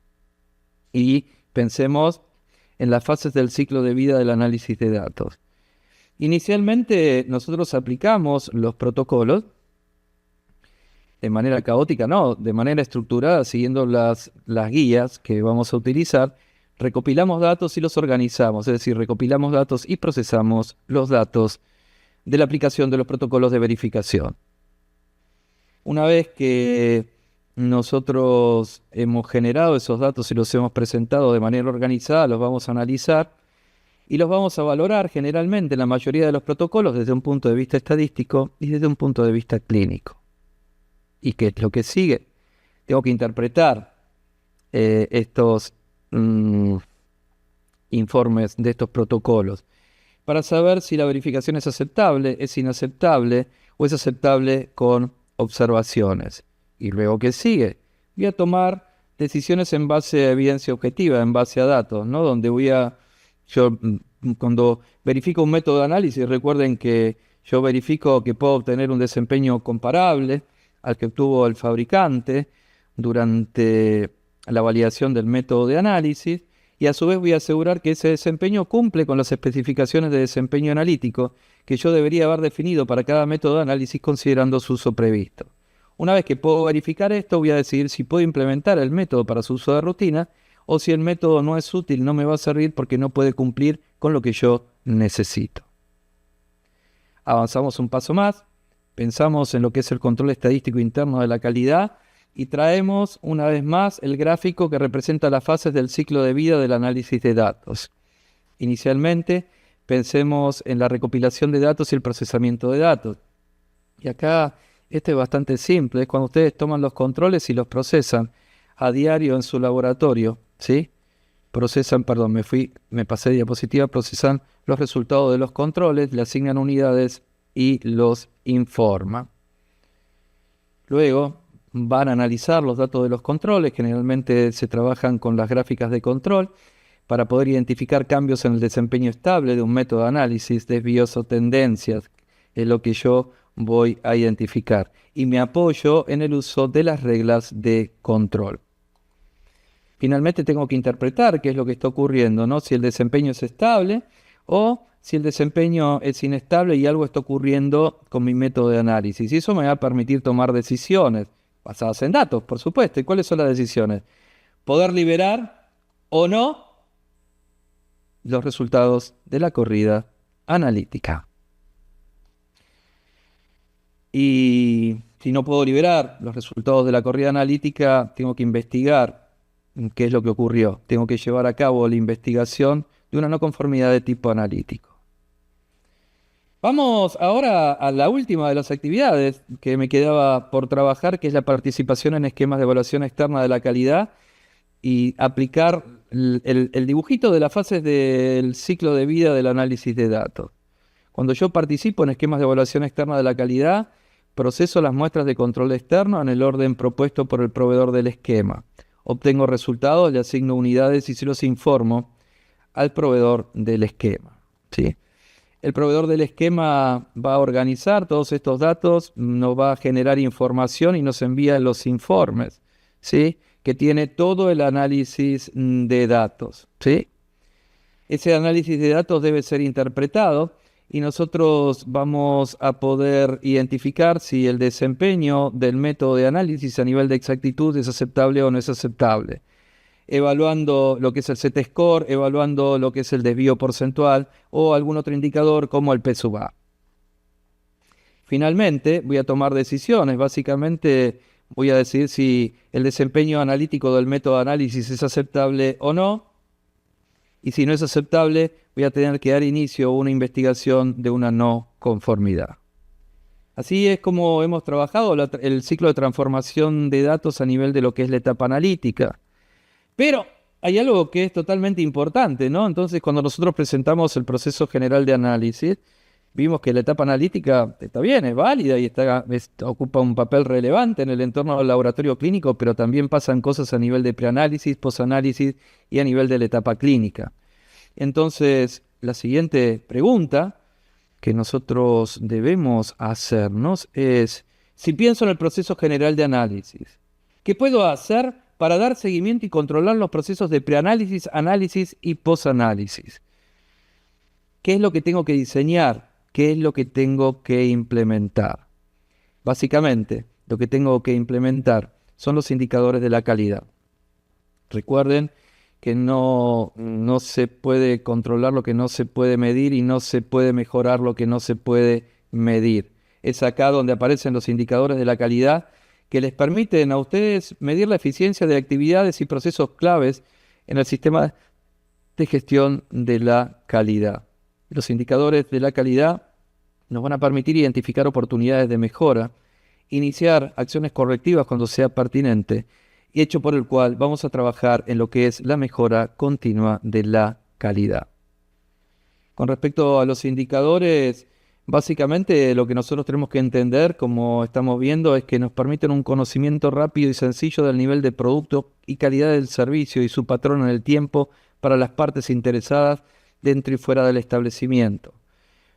Y pensemos en las fases del ciclo de vida del análisis de datos. Inicialmente nosotros aplicamos los protocolos de manera caótica, no, de manera estructurada, siguiendo las guías que vamos a utilizar. Recopilamos datos y los organizamos, es decir, recopilamos datos y procesamos los datos de la aplicación de los protocolos de verificación. Una vez que nosotros hemos generado esos datos y los hemos presentado de manera organizada, los vamos a analizar y los vamos a valorar generalmente en la mayoría de los protocolos desde un punto de vista estadístico y desde un punto de vista clínico. ¿Y qué es lo que sigue? Tengo que interpretar estos informes de estos protocolos para saber si la verificación es aceptable, es inaceptable o es aceptable con observaciones. Y luego, ¿qué sigue? Voy a tomar decisiones en base a evidencia objetiva, en base a datos, ¿no? Donde cuando verifico un método de análisis, recuerden que yo verifico que puedo obtener un desempeño comparable al que obtuvo el fabricante durante la validación del método de análisis, y a su vez voy a asegurar que ese desempeño cumple con las especificaciones de desempeño analítico que yo debería haber definido para cada método de análisis considerando su uso previsto. Una vez que puedo verificar esto, voy a decidir si puedo implementar el método para su uso de rutina o si el método no es útil, no me va a servir porque no puede cumplir con lo que yo necesito. Avanzamos un paso más, pensamos en lo que es el control estadístico interno de la calidad y traemos una vez más el gráfico que representa las fases del ciclo de vida del análisis de datos. Inicialmente, pensemos en la recopilación de datos y el procesamiento de datos. Y acá esto es bastante simple, es cuando ustedes toman los controles y los procesan a diario en su laboratorio, ¿sí? Me pasé de diapositiva, procesan los resultados de los controles, le asignan unidades y los informan. Luego van a analizar los datos de los controles, generalmente se trabajan con las gráficas de control para poder identificar cambios en el desempeño estable de un método de análisis, desvíos o tendencias, es lo que yo voy a identificar. Y me apoyo en el uso de las reglas de control. Finalmente tengo que interpretar qué es lo que está ocurriendo, ¿no? Si el desempeño es estable o si el desempeño es inestable y algo está ocurriendo con mi método de análisis. Y eso me va a permitir tomar decisiones basadas en datos, por supuesto. ¿Y cuáles son las decisiones? Poder liberar o no los resultados de la corrida analítica. Y si no puedo liberar los resultados de la corrida analítica, tengo que investigar qué es lo que ocurrió. Tengo que llevar a cabo la investigación de una no conformidad de tipo analítico. Vamos ahora a la última de las actividades que me quedaba por trabajar, que es la participación en esquemas de evaluación externa de la calidad y aplicar el dibujito de las fases del ciclo de vida del análisis de datos. Cuando yo participo en esquemas de evaluación externa de la calidad, proceso las muestras de control externo en el orden propuesto por el proveedor del esquema. Obtengo resultados, le asigno unidades y se los informo al proveedor del esquema, ¿sí? El proveedor del esquema va a organizar todos estos datos, nos va a generar información y nos envía los informes, ¿sí? Que tiene todo el análisis de datos, ¿sí? Ese análisis de datos debe ser interpretado y nosotros vamos a poder identificar si el desempeño del método de análisis a nivel de exactitud es aceptable o no es aceptable, evaluando lo que es el Z-score, evaluando lo que es el desvío porcentual o algún otro indicador como el P/A. Finalmente, voy a tomar decisiones. Básicamente voy a decir si el desempeño analítico del método de análisis es aceptable o no, y si no es aceptable, voy a tener que dar inicio a una investigación de una no conformidad. Así es como hemos trabajado el ciclo de transformación de datos a nivel de lo que es la etapa analítica. Pero hay algo que es totalmente importante, ¿no? Entonces, cuando nosotros presentamos el proceso general de análisis, vimos que la etapa analítica está bien, es válida y ocupa un papel relevante en el entorno del laboratorio clínico, pero también pasan cosas a nivel de preanálisis, posanálisis y a nivel de la etapa clínica. Entonces, la siguiente pregunta que nosotros debemos hacernos es, si pienso en el proceso general de análisis, ¿qué puedo hacer para dar seguimiento y controlar los procesos de preanálisis, análisis y posanálisis? ¿Qué es lo que tengo que diseñar? ¿Qué es lo que tengo que implementar? Básicamente, lo que tengo que implementar son los indicadores de la calidad. Recuerden que no se puede controlar lo que no se puede medir y no se puede mejorar lo que no se puede medir. Es acá donde aparecen los indicadores de la calidad que les permiten a ustedes medir la eficiencia de actividades y procesos claves en el sistema de gestión de la calidad. Los indicadores de la calidad nos van a permitir identificar oportunidades de mejora, iniciar acciones correctivas cuando sea pertinente, y hecho por el cual vamos a trabajar en lo que es la mejora continua de la calidad. Con respecto a los indicadores, básicamente lo que nosotros tenemos que entender, como estamos viendo, es que nos permiten un conocimiento rápido y sencillo del nivel de producto y calidad del servicio y su patrón en el tiempo para las partes interesadas dentro y fuera del establecimiento.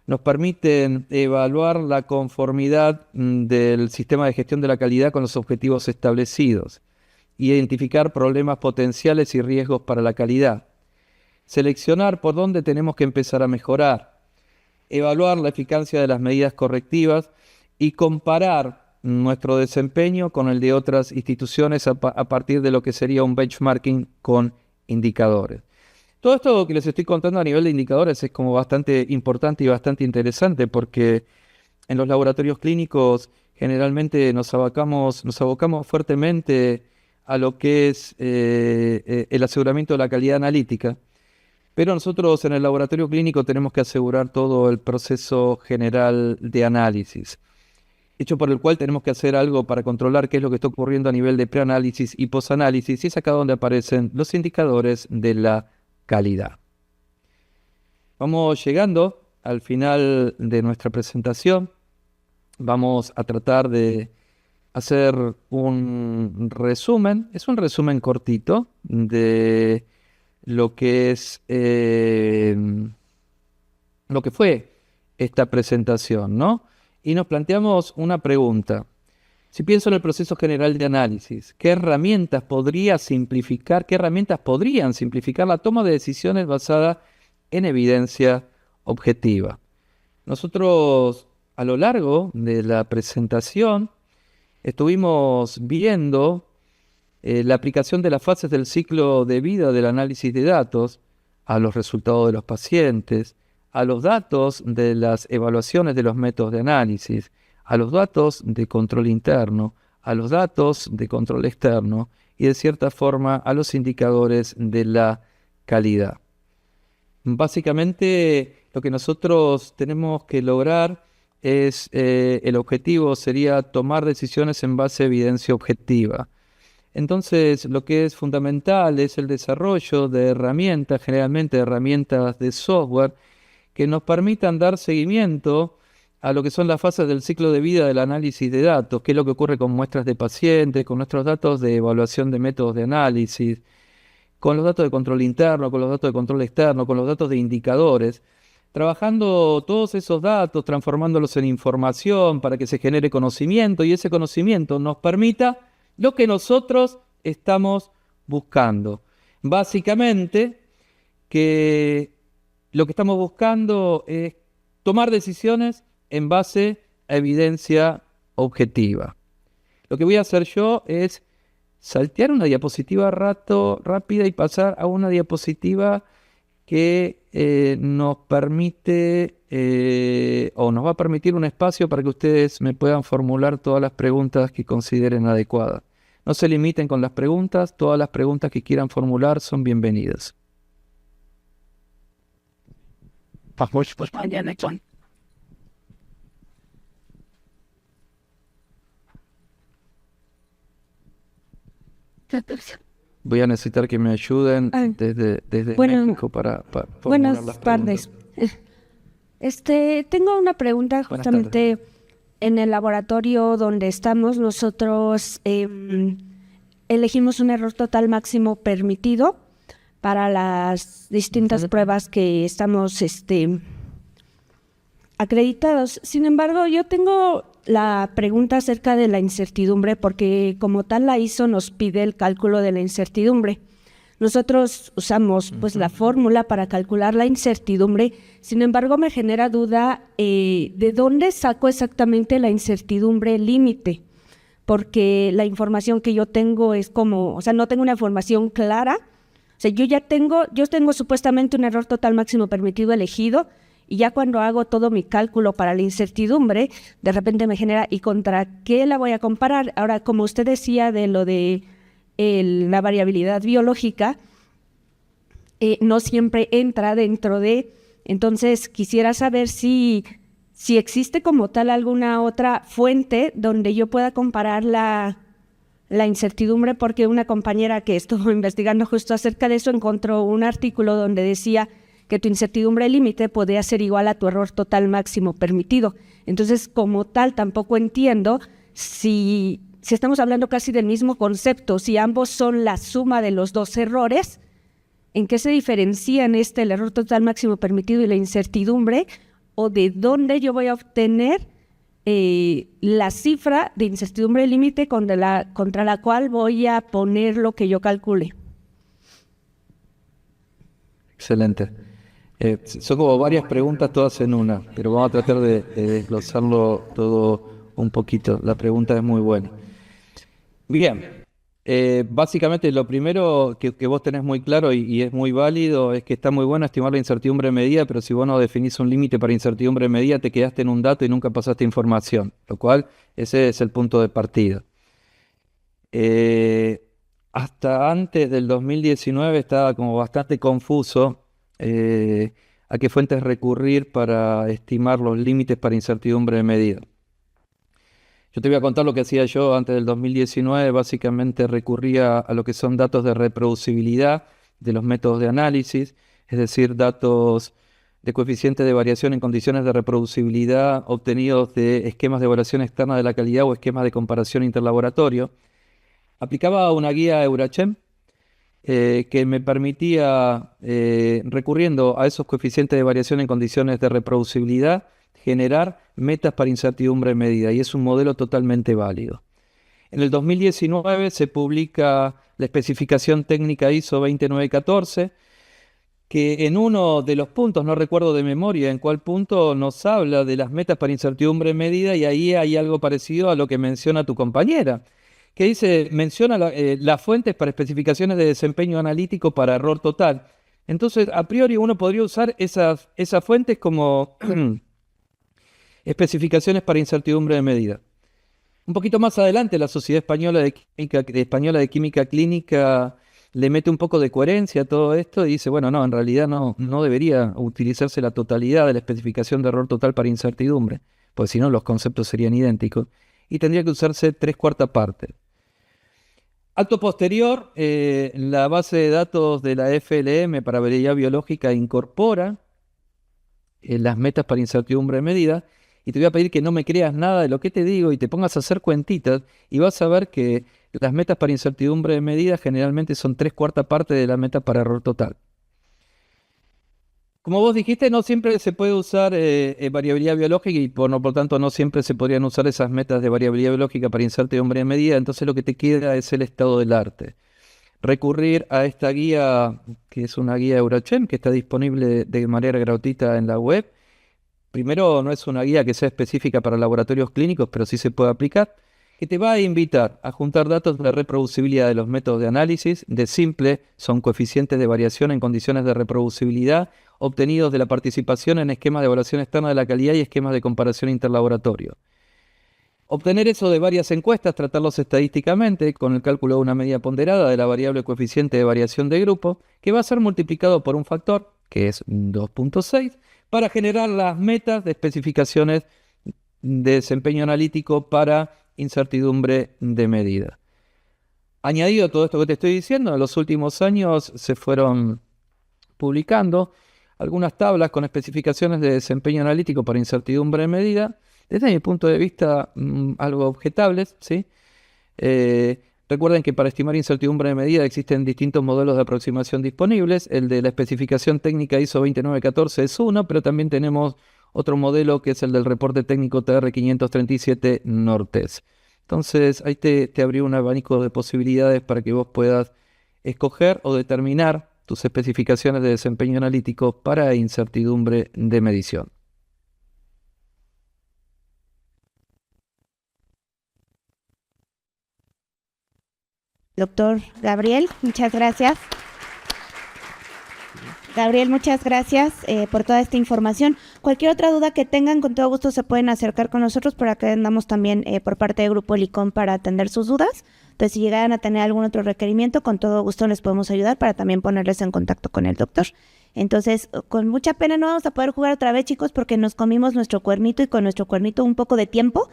Nos permiten evaluar la conformidad del sistema de gestión de la calidad con los objetivos establecidos, identificar problemas potenciales y riesgos para la calidad, seleccionar por dónde tenemos que empezar a mejorar, evaluar la eficacia de las medidas correctivas y comparar nuestro desempeño con el de otras instituciones a partir de lo que sería un benchmarking con indicadores. Todo esto que les estoy contando a nivel de indicadores es como bastante importante y bastante interesante porque en los laboratorios clínicos generalmente nos abocamos fuertemente a lo que es el aseguramiento de la calidad analítica, pero nosotros en el laboratorio clínico tenemos que asegurar todo el proceso general de análisis, hecho por el cual tenemos que hacer algo para controlar qué es lo que está ocurriendo a nivel de preanálisis y posanálisis, y es acá donde aparecen los indicadores de la calidad. Vamos llegando al final de nuestra presentación. Vamos a tratar de hacer un resumen. Es un resumen cortito de lo que es lo que fue esta presentación, ¿no? Y nos planteamos una pregunta. Si pienso en el proceso general de análisis, ¿qué herramientas podrían simplificar la toma de decisiones basada en evidencia objetiva? Nosotros, a lo largo de la presentación, estuvimos viendo la aplicación de las fases del ciclo de vida del análisis de datos a los resultados de los pacientes, a los datos de las evaluaciones de los métodos de análisis, a los datos de control interno, a los datos de control externo y de cierta forma a los indicadores de la calidad. Básicamente lo que nosotros tenemos que lograr es, el objetivo sería tomar decisiones en base a evidencia objetiva. Entonces lo que es fundamental es el desarrollo de herramientas, generalmente herramientas de software, que nos permitan dar seguimiento a lo que son las fases del ciclo de vida del análisis de datos, qué es lo que ocurre con muestras de pacientes, con nuestros datos de evaluación de métodos de análisis, con los datos de control interno, con los datos de control externo, con los datos de indicadores, trabajando todos esos datos, transformándolos en información para que se genere conocimiento y ese conocimiento nos permita lo que nosotros estamos buscando. Básicamente, que lo que estamos buscando es tomar decisiones en base a evidencia objetiva. Lo que voy a hacer yo es saltear una diapositiva rápida y pasar a una diapositiva que nos permite o nos va a permitir un espacio para que ustedes me puedan formular todas las preguntas que consideren adecuadas. No se limiten con las preguntas, todas las preguntas que quieran formular son bienvenidas. Voy a necesitar que me ayuden desde México para formular las Buenas tardes. preguntas. Tengo una pregunta Buenas justamente en el laboratorio donde estamos. Nosotros elegimos un error total máximo permitido para las distintas pruebas que estamos acreditados. Sin embargo, yo tengo la pregunta acerca de la incertidumbre, porque como tal la ISO nos pide el cálculo de la incertidumbre. Nosotros usamos pues la fórmula para calcular la incertidumbre. Sin embargo, me genera duda de dónde saco exactamente la incertidumbre límite, porque la información que yo tengo es como, o sea, no tengo una información clara. O sea, yo tengo supuestamente un error total máximo permitido elegido, y ya cuando hago todo mi cálculo para la incertidumbre, de repente me genera, ¿y contra qué la voy a comparar? Ahora, como usted decía de lo de la variabilidad biológica, no siempre entra dentro de... Entonces, quisiera saber si existe como tal alguna otra fuente donde yo pueda comparar la incertidumbre, porque una compañera que estuvo investigando justo acerca de eso encontró un artículo donde decía que tu incertidumbre límite podría ser igual a tu error total máximo permitido. Entonces, como tal, tampoco entiendo si estamos hablando casi del mismo concepto, si ambos son la suma de los dos errores, ¿en qué se diferencian el error total máximo permitido y la incertidumbre? ¿O de dónde yo voy a obtener la cifra de incertidumbre límite contra la cual voy a poner lo que yo calcule? Excelente. Son como varias preguntas todas en una, pero vamos a tratar de desglosarlo todo un poquito. La pregunta es muy buena. Bien, básicamente lo primero que vos tenés muy claro y es muy válido es que está muy bueno estimar la incertidumbre medida, pero si vos no definís un límite para incertidumbre medida, te quedaste en un dato y nunca pasaste información, lo cual ese es el punto de partida. Hasta antes del 2019 estaba como bastante confuso a qué fuentes recurrir para estimar los límites para incertidumbre de medida. Yo te voy a contar lo que hacía yo antes del 2019. Básicamente recurría a lo que son datos de reproducibilidad de los métodos de análisis, es decir, datos de coeficiente de variación en condiciones de reproducibilidad obtenidos de esquemas de evaluación externa de la calidad o esquemas de comparación interlaboratorio. Aplicaba una guía Eurachem que me permitía, recurriendo a esos coeficientes de variación en condiciones de reproducibilidad, generar metas para incertidumbre medida, y es un modelo totalmente válido. En el 2019 se publica la especificación técnica ISO 20914, que en uno de los puntos, no recuerdo de memoria en cuál punto, nos habla de las metas para incertidumbre medida, y ahí hay algo parecido a lo que menciona tu compañera, que dice, menciona las fuentes para especificaciones de desempeño analítico para error total. Entonces, a priori uno podría usar esas fuentes como especificaciones para incertidumbre de medida. Un poquito más adelante, la Sociedad Española de Química Clínica le mete un poco de coherencia a todo esto y dice, bueno, no, en realidad no debería utilizarse la totalidad de la especificación de error total para incertidumbre, porque si no los conceptos serían idénticos, y tendría que usarse 3/4 partes. Acto posterior, la base de datos de la FLM para variabilidad biológica incorpora las metas para incertidumbre de medida, y te voy a pedir que no me creas nada de lo que te digo y te pongas a hacer cuentitas, y vas a ver que las metas para incertidumbre de medida generalmente son 3/4 partes de la meta para error total. Como vos dijiste, no siempre se puede usar variabilidad biológica y por lo tanto no siempre se podrían usar esas metas de variabilidad biológica para incertidumbre de medida, entonces lo que te queda es el estado del arte. Recurrir a esta guía, que es una guía Eurachem, que está disponible de manera gratuita en la web. Primero, no es una guía que sea específica para laboratorios clínicos, pero sí se puede aplicar, que te va a invitar a juntar datos de reproducibilidad de los métodos de análisis. De simple, son coeficientes de variación en condiciones de reproducibilidad obtenidos de la participación en esquemas de evaluación externa de la calidad y esquemas de comparación interlaboratorio. Obtener eso de varias encuestas, tratarlos estadísticamente con el cálculo de una medida ponderada de la variable coeficiente de variación de grupo, que va a ser multiplicado por un factor, que es 2.6, para generar las metas de especificaciones de desempeño analítico para incertidumbre de medida. Añadido a todo esto que te estoy diciendo, en los últimos años se fueron publicando algunas tablas con especificaciones de desempeño analítico para incertidumbre de medida, desde mi punto de vista algo objetables, ¿sí? Recuerden que para estimar incertidumbre de medida existen distintos modelos de aproximación disponibles. El de la especificación técnica ISO 29914 es uno, pero también tenemos otro modelo que es el del reporte técnico TR 537 Nortes. Entonces ahí te abrió un abanico de posibilidades para que vos puedas escoger o determinar tus especificaciones de desempeño analítico para incertidumbre de medición. Doctor Gabriel, muchas gracias. Gabriel, muchas gracias por toda esta información. Cualquier otra duda que tengan, con todo gusto se pueden acercar con nosotros. Por acá andamos también por parte del Grupo Licon para atender sus dudas. Entonces, si llegaran a tener algún otro requerimiento, con todo gusto les podemos ayudar para también ponerles en contacto con el doctor. Entonces, con mucha pena no vamos a poder jugar otra vez, chicos, porque nos comimos nuestro cuernito y con nuestro cuernito un poco de tiempo.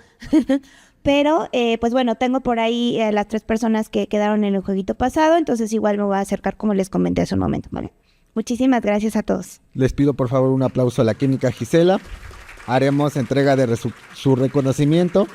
Pero, pues bueno, tengo por ahí las 3 personas que quedaron en el jueguito pasado. Entonces, igual me voy a acercar como les comenté hace un momento, ¿vale? Muchísimas gracias a todos. Les pido por favor un aplauso a la química Gisela. Haremos entrega de su reconocimiento